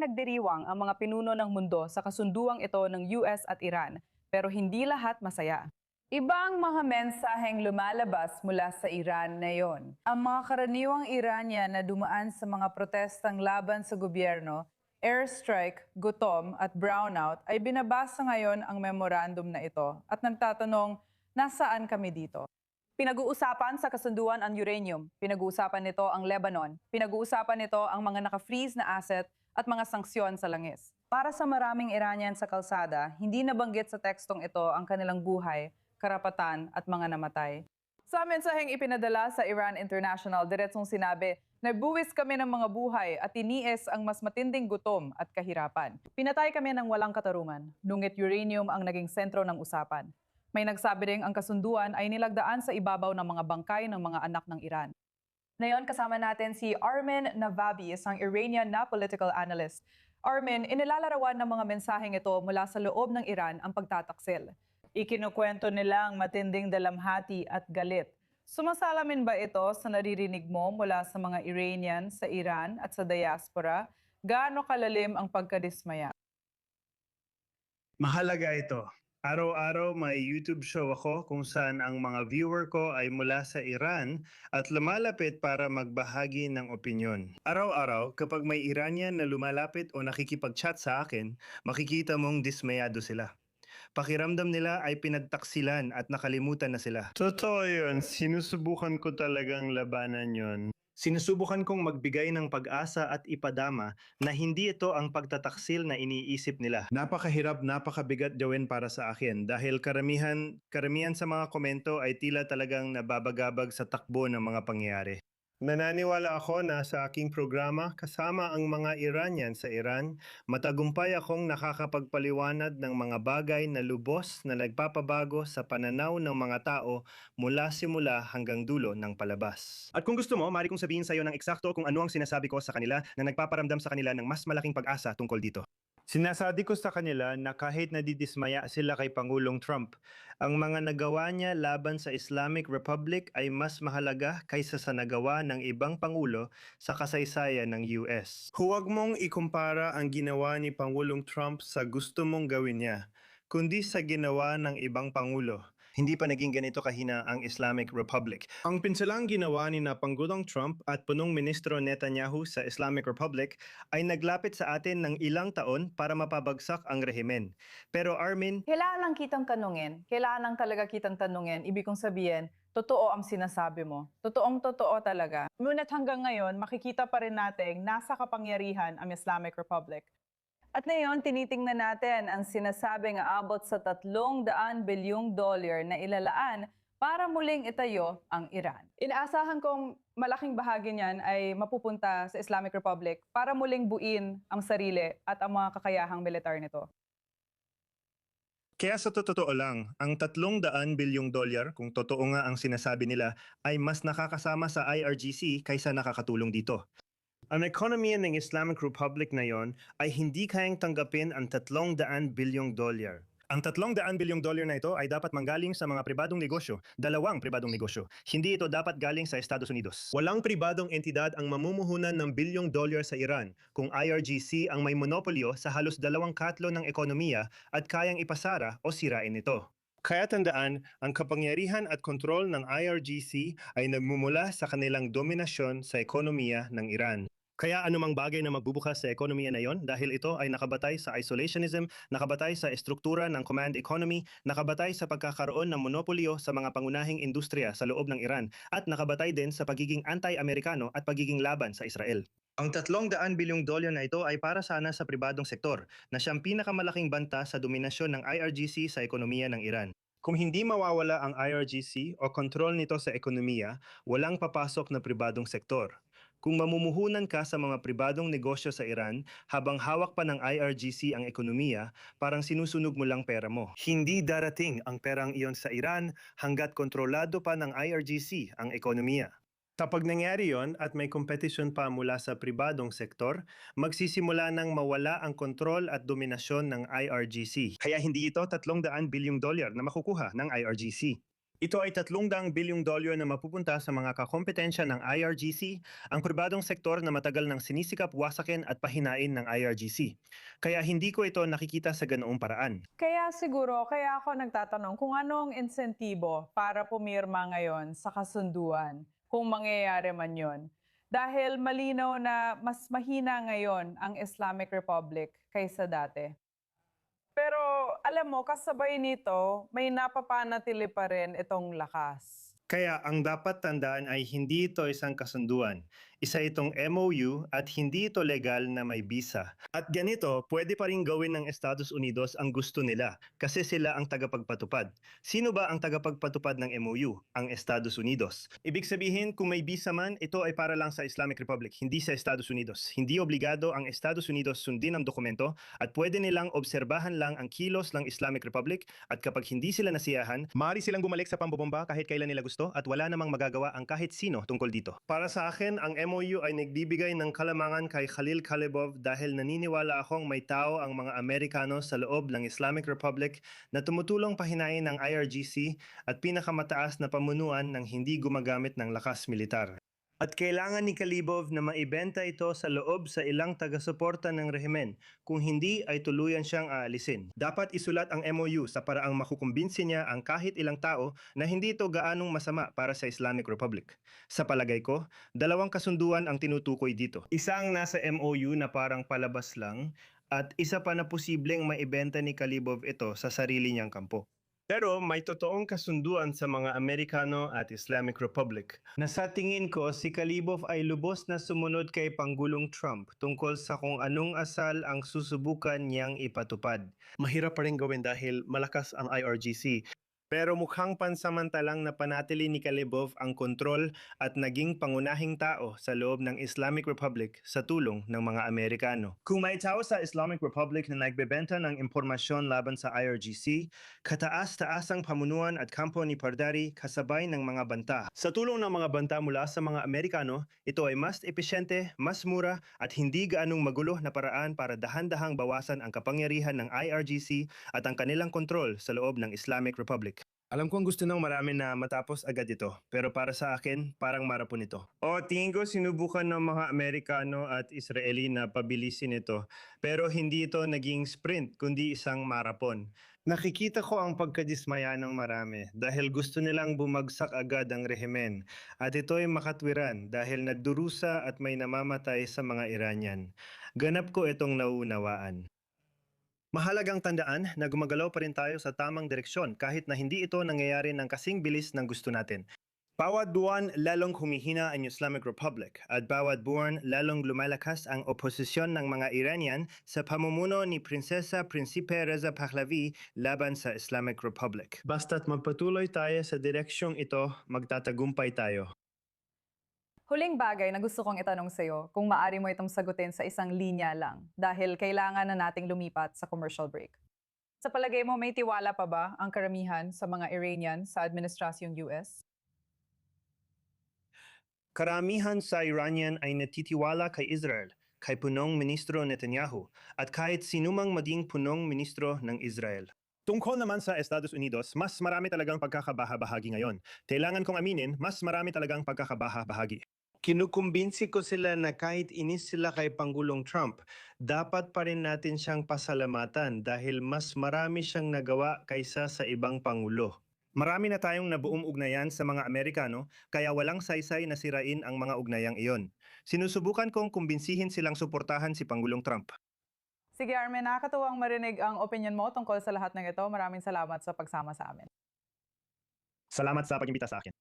nagdiriwang ang mga pinuno ng mundo sa kasunduang ito ng US at Iran, pero hindi lahat masaya. Ibang mga mensaheng lumalabas mula sa Iran ngayon. Ang mga karaniwang Iranian na dumaan sa mga protestang laban sa gobyerno, airstrike, gutom at brownout ay binabasa ngayon ang memorandum na ito at nagtatanong, nasaan kami dito? Pinag-uusapan sa kasunduan ang uranium, pinag-uusapan nito ang Lebanon, pinag-uusapan nito ang mga naka-freeze na asset at mga sanksyon sa langis. Para sa maraming Iranian sa kalsada, hindi nabanggit sa tekstong ito ang kanilang buhay, karapatan at mga namatay. Sa mensaheng ipinadala sa Iran International, diretsong sinabi, nagbuwis kami ng mga buhay at tiniis ang mas matinding gutom at kahirapan. Pinatay kami ng walang katarungan, nungit uranium ang naging sentro ng usapan. May nagsabi ring ang kasunduan ay nilagdaan sa ibabaw ng mga bangkay ng mga anak ng Iran. Ngayon kasama natin si Armin Navabi, isang Iranian na political analyst. Armin, inilalarawan ng mga mensaheng ito mula sa loob ng Iran ang pagtataksil. Ikinukwento nila ang matinding dalamhati at galit. Sumasalamin ba ito sa naririnig mo mula sa mga Iranian sa Iran at sa diaspora? Gaano kalalim ang pagkadismaya? Mahalaga ito. Araw-araw may YouTube show ako kung saan ang mga viewer ko ay mula sa Iran at lumalapit para magbahagi ng opinyon. Araw-araw, kapag may Iranian na lumalapit o nakikipag-chat sa akin, makikita mong dismayado sila. Pakiramdam nila ay pinagtaksilan at nakalimutan na sila. Totoo yun. Sinusubukan ko talagang labanan yun. Sinusubukan kong magbigay ng pag-asa at ipadama na hindi ito ang pagtataksil na iniisip nila. Napakahirap, napakabigat gawin para sa akin dahil karamihan sa mga komento ay tila talagang nababagabag sa takbo ng mga pangyayari. Nananiwala ako na sa aking programa kasama ang mga Iranian sa Iran, matagumpay akong nakakapagpaliwanag ng mga bagay na lubos na nagpapabago sa pananaw ng mga tao mula simula hanggang dulo ng palabas. At kung gusto mo, maaari kong sabihin sa iyo ng eksakto kung ano ang sinasabi ko sa kanila na nagpaparamdam sa kanila ng mas malaking pag-asa tungkol dito. Sinasabi ko sa kanila na kahit nadidismaya sila kay Pangulong Trump, ang mga nagawa niya laban sa Islamic Republic ay mas mahalaga kaysa sa nagawa ng ibang pangulo sa kasaysayan ng US. Huwag mong ikumpara ang ginawa ni Pangulong Trump sa gusto mong gawin niya, kundi sa ginawa ng ibang pangulo. Hindi pa naging ganito kahina ang Islamic Republic. Ang pinsalang ginawa ni na Pangulong Trump at punong ministro Netanyahu sa Islamic Republic ay naglapit sa atin ng ilang taon para mapabagsak ang rehimen. Pero Armin, Kailangan kitang tanungin, kailangan talaga kitang tanungin, ibig kong sabihin, totoo ang sinasabi mo. Totoong totoo talaga. Ngunit hanggang ngayon, makikita pa rin natin nasa kapangyarihan ang Islamic Republic. At ngayon, tinitingnan natin ang sinasabing aabot sa $300 bilyong na ilalaan para muling itayo ang Iran. Inaasahan kong malaking bahagi niyan ay mapupunta sa Islamic Republic para muling buuin ang sarili at ang mga kakayahang militar nito. kaya sa totoo lang, ang $300 bilyong kung totoo nga ang sinasabi nila ay mas nakakasama sa IRGC kaysa nakakatulong dito. Ang ekonomiya ng Islamic Republic na yon ay hindi kayang tanggapin ang $300 bilyong. Ang $300 bilyong na ito ay dapat manggaling sa mga pribadong negosyo, dalawang pribadong negosyo. Hindi ito dapat galing sa Estados Unidos. Walang pribadong entidad ang mamumuhunan ng bilyong dolyar sa Iran kung IRGC ang may monopolyo sa halos 2/4 ng ekonomiya at kayang ipasara o sirain ito. Kaya tandaan, ang kapangyarihan at kontrol ng IRGC ay nagmumula sa kanilang dominasyon sa ekonomiya ng Iran. Kaya anumang bagay na magbubukas sa ekonomiya na yon dahil ito ay nakabatay sa isolationism, nakabatay sa estruktura ng command economy, nakabatay sa pagkakaroon ng monopolyo sa mga pangunahing industriya sa loob ng Iran, at nakabatay din sa pagiging anti-Amerikano at pagiging laban sa Israel. Ang $300 bilyong na ito ay para sana sa pribadong sektor na siyang pinakamalaking banta sa dominasyon ng IRGC sa ekonomiya ng Iran. Kung hindi mawawala ang IRGC o kontrol nito sa ekonomiya, walang papasok na pribadong sektor. Kung mamumuhunan ka sa mga pribadong negosyo sa Iran habang hawak pa ng IRGC ang ekonomiya, parang sinusunog mo lang pera mo. Hindi darating ang perang iyon sa Iran hanggat kontrolado pa ng IRGC ang ekonomiya. Kapag nangyari yon at may kompetisyon pa mula sa pribadong sektor, magsisimula nang mawala ang kontrol at dominasyon ng IRGC. Kaya hindi ito $300 bilyong na makukuha ng IRGC. Ito ay $300 bilyong na mapupunta sa mga kakompetensya ng IRGC, ang pribadong sektor na matagal nang sinisikap wasakin at pahinain ng IRGC. Kaya hindi ko ito nakikita sa ganoong paraan. Kaya siguro, kaya ako nagtatanong kung anong insentibo para pumirma ngayon sa kasunduan, kung mangyayari man yon. Dahil malinaw na mas mahina ngayon ang Islamic Republic kaysa dati. Pero alam mo, kasabay nito, may napapanatili pa rin itong lakas. Kaya ang dapat tandaan ay hindi ito isang kasunduan. Isa itong MOU at hindi ito legal na may visa. At ganito, pwede pa rin gawin ng Estados Unidos ang gusto nila kasi sila ang tagapagpatupad. Sino ba ang tagapagpatupad ng MOU? Ang Estados Unidos. Ibig sabihin, kung may visa man, ito ay para lang sa Islamic Republic, hindi sa Estados Unidos. Hindi obligado ang Estados Unidos sundin ang dokumento at pwede nilang obserbahan lang ang kilos ng Islamic Republic at kapag hindi sila nasiyahan, maaari silang bumalik sa pambobomba kahit kailan nila gusto at wala namang magagawa ang kahit sino tungkol dito. Para sa akin, ang MOU ay nagbibigay ng kalamangan kay Khalil Kalibov dahil naniniwala akong may tao ang mga Amerikano sa loob ng Islamic Republic na tumutulong pahinain ng IRGC at pinakamataas na pamunuan ng hindi gumagamit ng lakas militar. At kailangan ni Kalibov na maibenta ito sa loob sa ilang taga-suporta ng rehimen. Kung hindi ay tuluyan siyang aalisin. Dapat isulat ang MOU sa paraang makukumbinsi niya ang kahit ilang tao na hindi ito gaanong masama para sa Islamic Republic. Sa palagay ko, dalawang kasunduan ang tinutukoy dito. Isa ang nasa MOU na parang palabas lang at isa pa na posibleng maibenta ni Kalibov ito sa sarili niyang kampo. Pero may totoong kasunduan sa mga Amerikano at Islamic Republic na sa tingin ko si Kalibov ay lubos na sumunod kay Pangulong Trump tungkol sa kung anong asal ang susubukan niyang ipatupad. Mahirap pa rin gawin dahil malakas ang IRGC. Pero mukhang pansamantalang napanatili ni Kalibov ang kontrol at naging pangunahing tao sa loob ng Islamic Republic sa tulong ng mga Amerikano. Kung may tao sa Islamic Republic na nagbebenta ng impormasyon laban sa IRGC, kataas-taasang pamunuan at kampo ni Pardari kasabay ng mga banta. Sa tulong ng mga banta mula sa mga Amerikano, ito ay mas epesyente, mas mura at hindi gaanong magulo na paraan para dahan-dahang bawasan ang kapangyarihan ng IRGC at ang kanilang kontrol sa loob ng Islamic Republic. Alam kong gusto ng marami na matapos agad ito, pero para sa akin, parang marapon ito. Tingin ko sinubukan ng mga Amerikano at Israeli na pabilisin ito, pero hindi ito naging sprint, kundi isang marapon. Nakikita ko ang pagkadismaya ng marami dahil gusto nilang bumagsak agad ang rehimen at ito ay makatwiran dahil nagdurusa at may namamatay sa mga Iranian. Ganap ko itong nauunawaan. Mahalagang tandaan na gumagalaw pa rin tayo sa tamang direksyon kahit na hindi ito nangyayari ng kasing bilis ng gusto natin. Bawat buwan lalong humihina ang Islamic Republic at bawat buwan lalong lumalakas ang oposisyon ng mga Iranian sa pamumuno ni Prinsesa Prinsipe Reza Pahlavi laban sa Islamic Republic. Basta't magpatuloy tayo sa direksyong ito, magtatagumpay tayo. Huling bagay na gusto kong itanong sa'yo, kung maari mo itong sagutin sa isang linya lang, dahil kailangan na nating lumipat sa commercial break. Sa palagay mo, may tiwala pa ba ang karamihan sa mga Iranian sa administrasyong US? Karamihan sa Iranian ay natitiwala kay Israel, kay punong ministro Netanyahu, at kahit sinumang maging punong ministro ng Israel. Tungkol naman sa Estados Unidos, mas marami talagang pagkakabaha-bahagi ngayon. Kailangan kong aminin, mas marami talagang pagkakabaha-bahagi. Kinukumbinsi ko sila na kahit inis sila kay Pangulong Trump, dapat pa rin natin siyang pasalamatan dahil mas marami siyang nagawa kaysa sa ibang pangulo. Marami na tayong nabuong ugnayan sa mga Amerikano, kaya walang saysay na sirain ang mga ugnayang iyon. Sinusubukan kong kumbinsihin silang suportahan si Pangulong Trump. Sige Armin, nakakatuwang marinig ang opinion mo tungkol sa lahat ng ito. Maraming salamat sa pagsama sa amin. Salamat sa pag-imbita sa akin.